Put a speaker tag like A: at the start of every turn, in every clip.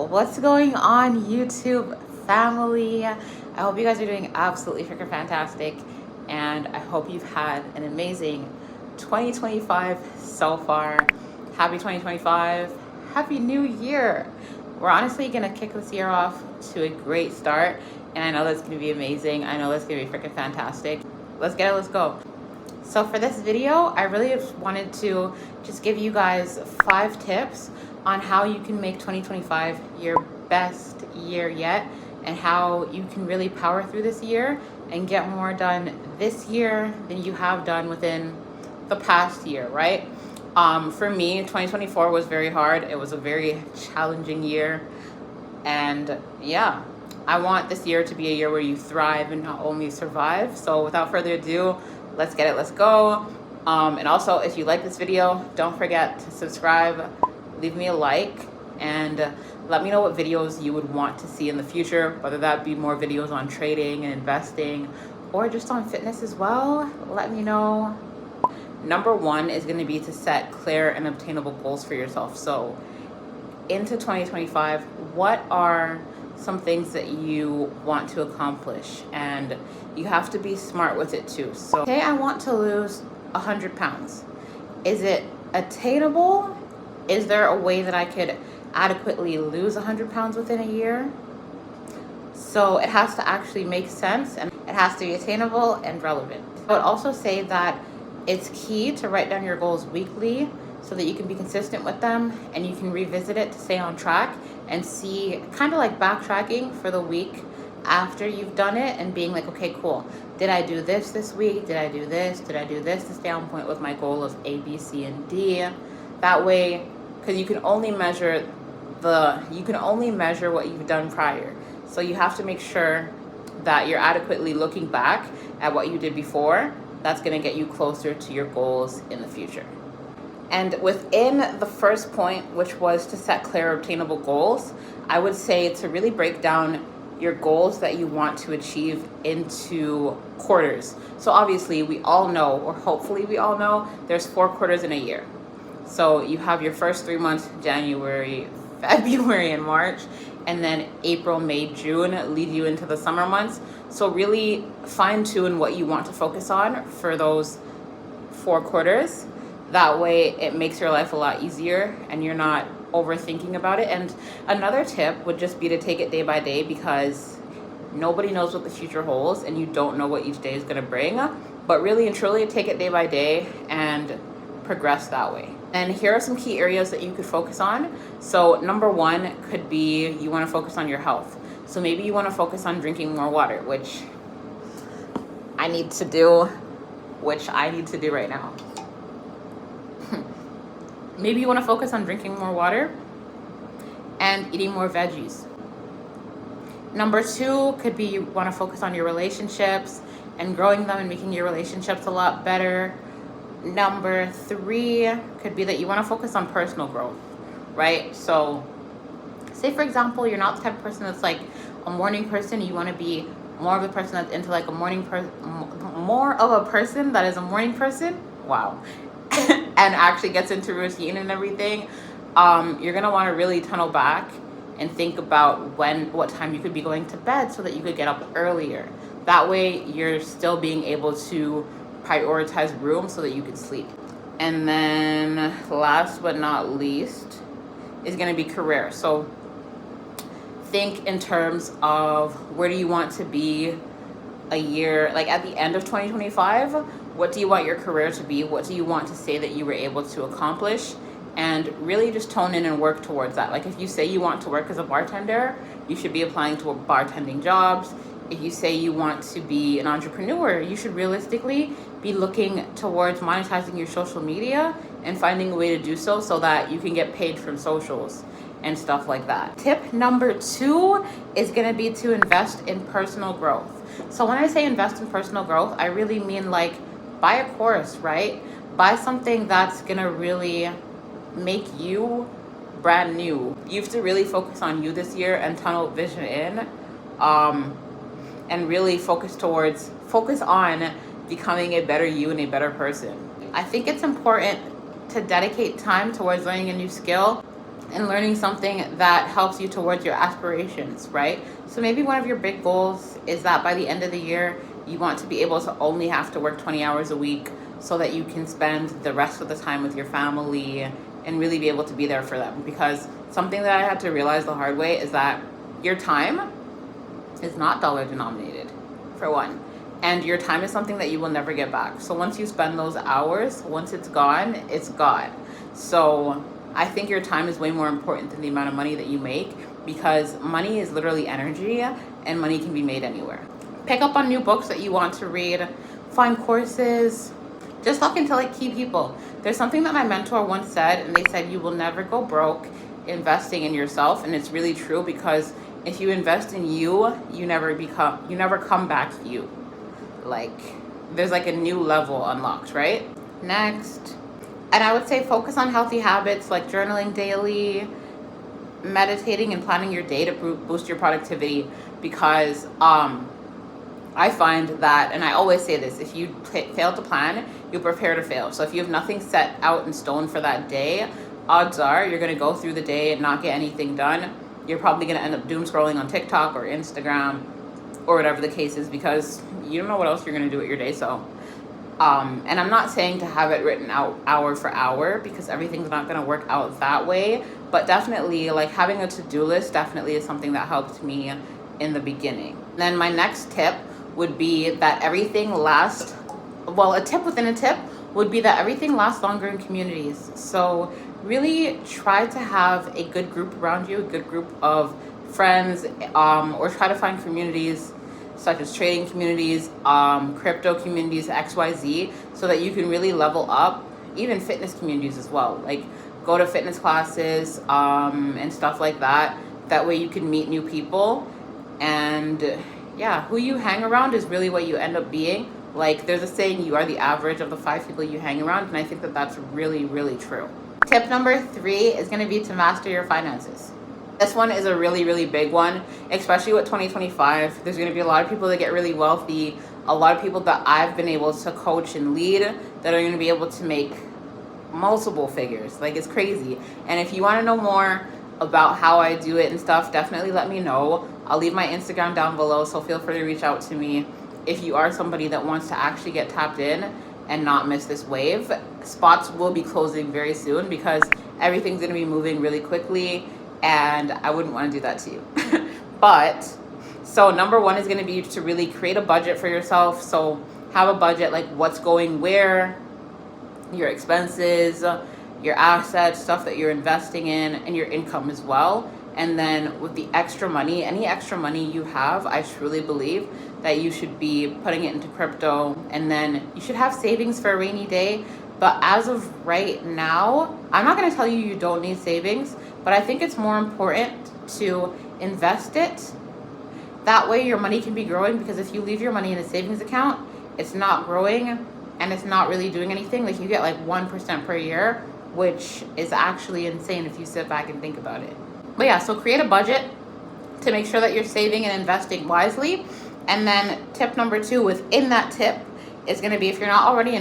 A: What's going on, YouTube family? I hope you guys are doing absolutely freaking fantastic, and I hope you've had an amazing 2025 so far. Happy 2025. Happy New Year. We're honestly gonna kick this year off to a great start, and I know that's gonna be amazing. I know that's gonna be freaking fantastic. Let's get it, let's go. So for this video, I really just wanted to just give you guys 5 tips on how you can make 2025 your best year yet, and how you can really power through this year and get more done this year than you have done within the past year, right? For me, 2024 was very hard. It was a very challenging year. And yeah, I want this year to be a year where you thrive and not only survive. So without further ado, let's get it, let's go. And also, if you like this video, don't forget to subscribe, leave me a like, and let me know what videos you would want to see in the future, whether that be more videos on trading and investing or just on fitness as well. Let me know. Number 1 is going to be to set clear and obtainable goals for yourself. So into 2025, what are some things that you want to accomplish? And you have to be smart with it too. So say I want to lose 100 pounds. Is it attainable? Is there a way that I could adequately lose 100 pounds within a year? So it has to actually make sense, and it has to be attainable and relevant. I would also say that it's key to write down your goals weekly so that you can be consistent with them and you can revisit it to stay on track and see, kind of like backtracking for the week after you've done it and being like, okay, cool. Did I do this week? Did I do this? Did I do this to stay on point with my goal of A, B, C, and D? That way, because you can only measure what you've done prior. So you have to make sure that you're adequately looking back at what you did before. That's going to get you closer to your goals in the future. And within the first point, which was to set clear, obtainable goals, I would say to really break down your goals that you want to achieve into quarters. So obviously we all know, or hopefully we all know, there's 4 quarters in a year. So you have your first 3 months, January, February, and March, and then April, May, June lead you into the summer months. So really fine tune what you want to focus on for those 4 quarters. That way it makes your life a lot easier and you're not overthinking about it. And another tip would just be to take it day by day, because nobody knows what the future holds and you don't know what each day is going to bring. But really and truly, take it day by day and progress that way. And here are some key areas that you could focus on. So number 1 could be you want to focus on your health. So maybe you want to focus on drinking more water, which I need to do right now. Maybe you want to focus on drinking more water and eating more veggies. Number 2 could be you want to focus on your relationships and growing them and making your relationships a lot better. Number 3 could be that you want to focus on personal growth, right? So say, for example, you're not the type of person that's like a morning person. You want to be more of the person that's into like more of a person that is a morning person. Wow. And actually gets into routine and everything. You're going to want to really tunnel back and think about what time you could be going to bed so that you could get up earlier. That way you're still being able to prioritize room so that you can sleep. And then last but not least is going to be career. So think in terms of where do you want to be a year, like at the end of 2025, what do you want your career to be? What do you want to say that you were able to accomplish? And really just tone in and work towards that. Like if you say you want to work as a bartender, you should be applying to bartending jobs. If you say you want to be an entrepreneur, you should realistically be looking towards monetizing your social media and finding a way to do so that you can get paid from socials and stuff like that. Tip number 2 is going to be to invest in personal growth. So when I say invest in personal growth, I really mean like buy a course, right? Buy something that's going to really make you brand new. You have to really focus on you this year and tunnel vision in. And really focus on becoming a better you and a better person. I think it's important to dedicate time towards learning a new skill and learning something that helps you towards your aspirations, right? So maybe one of your big goals is that by the end of the year, you want to be able to only have to work 20 hours a week so that you can spend the rest of the time with your family and really be able to be there for them. Because something that I had to realize the hard way is that your time is not dollar denominated, for one. And your time is something that you will never get back. So once you spend those hours, once it's gone, it's gone. So I think your time is way more important than the amount of money that you make, because money is literally energy and money can be made anywhere. Pick up on new books that you want to read, find courses, just talk to like key people. There's something that my mentor once said, and they said you will never go broke investing in yourself. And it's really true, because if you invest in you, you never come back you. Like there's like a new level unlocked, right? Next. And I would say focus on healthy habits like journaling daily, meditating, and planning your day to boost your productivity. Because I find that, and I always say this, if you fail to plan, you prepare to fail. So if you have nothing set out in stone for that day, odds are you're going to go through the day and not get anything done. You're probably going to end up doom scrolling on TikTok or Instagram or whatever the case is, because you don't know what else you're going to do with your day. So and I'm not saying to have it written out hour for hour, because everything's not going to work out that way. But definitely, like, having a to-do list definitely is something that helped me in the beginning. Then my next tip would be that everything lasts, well, a tip within a tip would be that everything lasts longer in communities. So really try to have a good group around you, a good group of friends, or try to find communities such as trading communities, crypto communities, XYZ, so that you can really level up. Even fitness communities as well, like go to fitness classes and stuff like that. That way you can meet new people. And yeah, who you hang around is really what you end up being. Like there's a saying, you are the average of the 5 people you hang around. And I think that that's really, really true. Tip number 3 is going to be to master your finances. This one is a really, really big one, especially with 2025. There's going to be a lot of people that get really wealthy, a lot of people that I've been able to coach and lead that are going to be able to make multiple figures. Like, it's crazy. And if you want to know more about how I do it and stuff, definitely let me know. I'll leave my Instagram down below, so feel free to reach out to me if you are somebody that wants to actually get tapped in and not miss this wave. Spots will be closing very soon because everything's going to be moving really quickly, and I wouldn't want to do that to you. But so number 1 is going to be to really create a budget for yourself. So have a budget, like what's going where, your expenses, your assets, stuff that you're investing in, and your income as well. And then with the extra money, any extra money you have, I truly believe that you should be putting it into crypto, and then you should have savings for a rainy day. But as of right now, I'm not going to tell you you don't need savings, but I think it's more important to invest it. That way your money can be growing, because if you leave your money in a savings account, it's not growing and it's not really doing anything. Like, you get like 1% per year, which is actually insane if you sit back and think about it. But yeah, so create a budget to make sure that you're saving and investing wisely. And then tip number 2 within that tip is going to be, if you're not already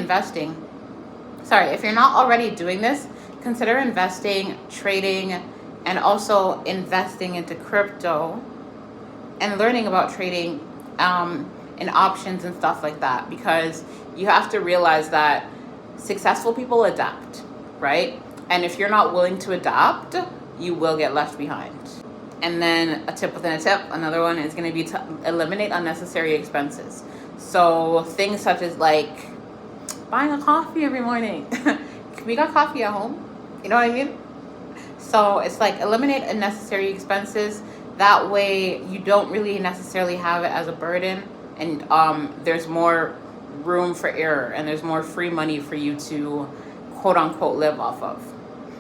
A: doing this, consider investing, trading, and also investing into crypto and learning about trading and options and stuff like that. Because you have to realize that successful people adapt, right? And if you're not willing to adapt, you will get left behind. And then a tip within a tip, another one is going to be to eliminate unnecessary expenses. So things such as like buying a coffee every morning. We got coffee at home. You know what I mean? So it's like eliminate unnecessary expenses. That way you don't really necessarily have it as a burden, and there's more room for error, and there's more free money for you to quote unquote live off of.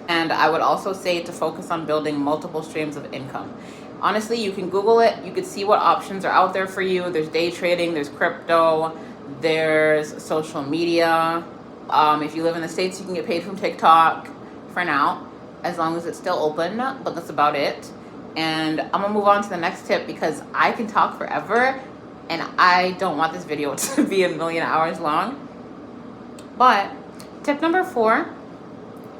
A: And I would also say to focus on building multiple streams of income. Honestly, you can Google it. You could see what options are out there for you. There's day trading, there's crypto, there's social media. If you live in the States, you can get paid from TikTok for now, as long as it's still open, but that's about it. And I'm gonna move on to the next tip, because I can talk forever and I don't want this video to be a million hours long. But tip number 4,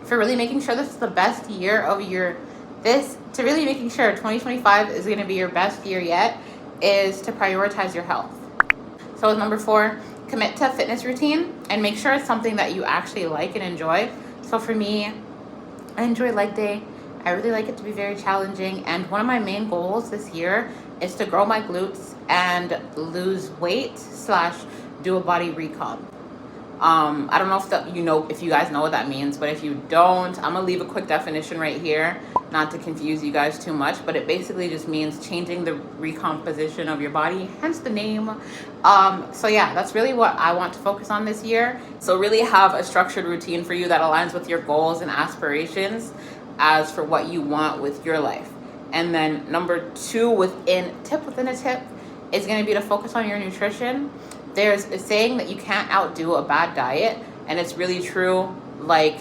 A: for really making sure this is the best year of your this, to really making sure 2025 is going to be your best year yet, is to prioritize your health. So with number 4, commit to a fitness routine and make sure it's something that you actually like and enjoy. So for me, I enjoy leg day. I really like it to be very challenging. And one of my main goals this year is to grow my glutes and lose weight / do a body recomp. I don't know if you guys know what that means, but if you don't, I'm gonna leave a quick definition right here, not to confuse you guys too much, but it basically just means changing the recomposition of your body, hence the name. So yeah, that's really what I want to focus on this year. So really have a structured routine for you that aligns with your goals and aspirations as for what you want with your life. And then number 2 within a tip is going to be to focus on your nutrition. There's a saying that you can't outdo a bad diet, and it's really true. Like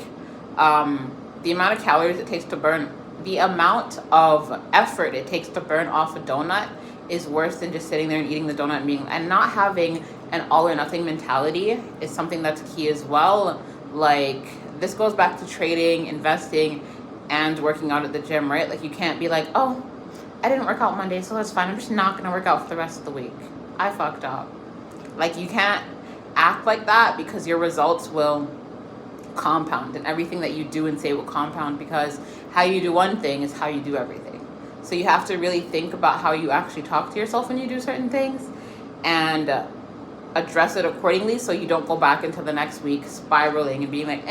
A: the amount of calories it takes to burn, the amount of effort it takes to burn off a donut is worse than just sitting there and eating the donut and not having an all or nothing mentality is something that's key as well. Like this goes back to trading, investing, and working out at the gym, right? Like you can't be like, oh, I didn't work out Monday, so that's fine. I'm just not going to work out for the rest of the week. I fucked up. Like you can't act like that, because your results will compound, and everything that you do and say will compound, because how you do one thing is how you do everything. So you have to really think about how you actually talk to yourself when you do certain things and address it accordingly, so you don't go back into the next week spiraling and being like,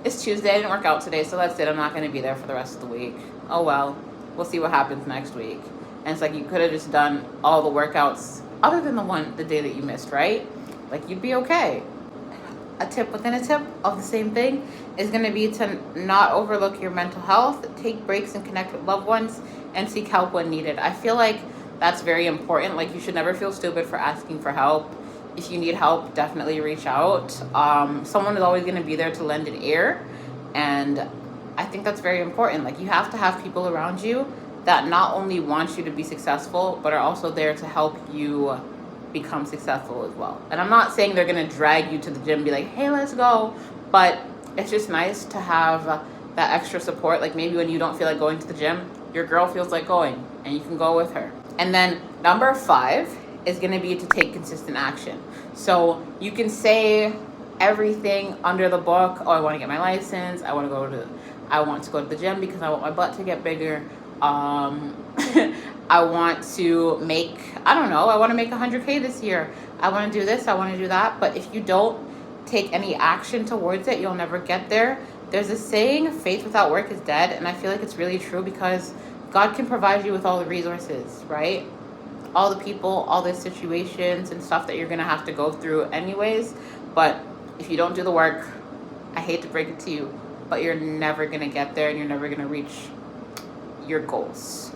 A: it's Tuesday, I didn't work out today, so that's it, I'm not going to be there for the rest of the week. Oh well, we'll see what happens next week. And it's like you could have just done all the workouts other than the day that you missed, right? Like you'd be okay. A tip within a tip of the same thing is going to be to not overlook your mental health, take breaks and connect with loved ones, and seek help when needed. I feel like that's very important. Like you should never feel stupid for asking for help. If you need help, definitely reach out. Someone is always going to be there to lend an ear, and I think that's very important. Like you have to have people around you that not only want you to be successful, but are also there to help you become successful as well. And I'm not saying they're going to drag you to the gym and be like, hey, let's go. But it's just nice to have that extra support. Like maybe when you don't feel like going to the gym, your girl feels like going and you can go with her. And then number 5 is going to be to take consistent action. So you can say everything under the book. Oh, I want to get my license. I want to go to the gym because I want my butt to get bigger. I want to make, I want to make 100K this year. I want to do this, I want to do that. But if you don't take any action towards it, you'll never get there. There's a saying, faith without work is dead. And I feel like it's really true, because God can provide you with all the resources, right? All the people, all the situations and stuff that you're going to have to go through anyways. But if you don't do the work, I hate to break it to you, but you're never going to get there, and you're never going to reach your goals.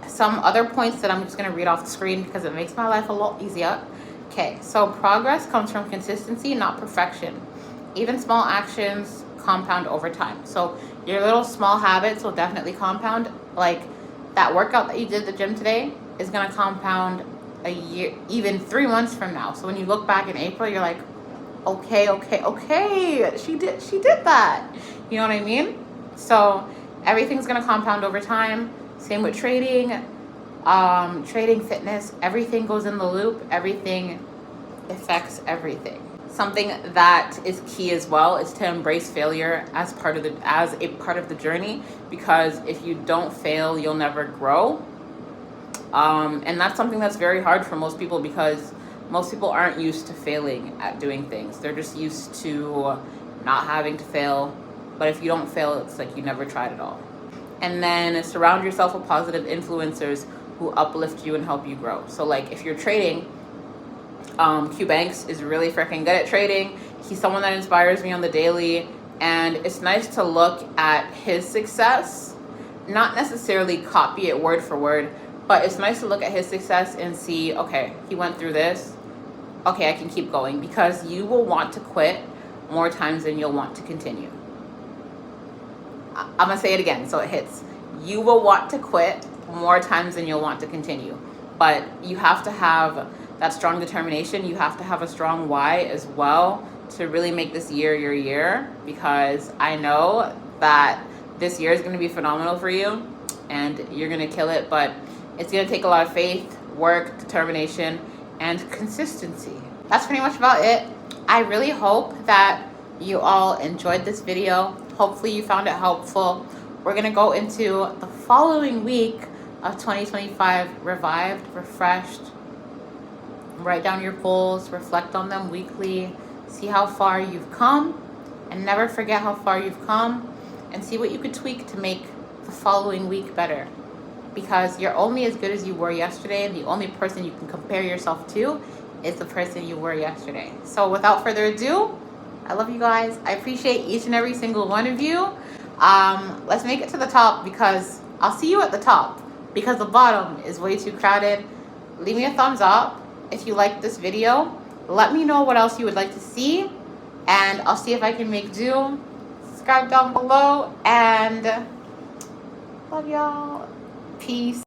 A: Some other points that I'm just going to read off the screen because it makes my life a lot easier. Okay, so progress comes from consistency, not perfection. Even small actions compound over time. So your little small habits will definitely compound. Like that workout that you did at the gym today is going to compound a year, even 3 months from now. So when you look back in April, you're like, okay, she did that. You know what I mean? So everything's going to compound over time. Same with trading, fitness, everything goes in the loop. Everything affects everything. Something that is key as well is to embrace failure as a part of the journey, because if you don't fail, you'll never grow. And that's something that's very hard for most people, because most people aren't used to failing at doing things. They're just used to not having to fail. But if you don't fail, it's like you never tried at all. And then surround yourself with positive influencers who uplift you and help you grow. So like if you're trading, Q Banks is really freaking good at trading. He's someone that inspires me on the daily. And it's nice to look at his success, not necessarily copy it word for word, but it's nice to look at his success and see, okay, he went through this. Okay, I can keep going, because you will want to quit more times than you'll want to continue. I'm going to say it again so it hits. You will want to quit more times than you'll want to continue. But you have to have that strong determination. You have to have a strong why as well to really make this year your year, because I know that this year is going to be phenomenal for you. and you're gonna kill it. But it's gonna take a lot of faith, work, determination, and consistency. That's pretty much about it. I really hope that you all enjoyed this video. Hopefully you found it helpful. We're gonna go into the following week of 2025 revived, refreshed. Write down your goals, reflect on them weekly, see how far you've come, and never forget how far you've come, and see what you could tweak to make the following week better. Because you're only as good as you were yesterday, and the only person you can compare yourself to is the person you were yesterday. So without further ado, I love you guys. I appreciate each and every single one of you. Let's make it to the top, because I'll see you at the top, because the bottom is way too crowded. Leave me a thumbs up if you liked this video. Let me know what else you would like to see, and I'll see if I can make do. Subscribe down below, and love y'all. Peace.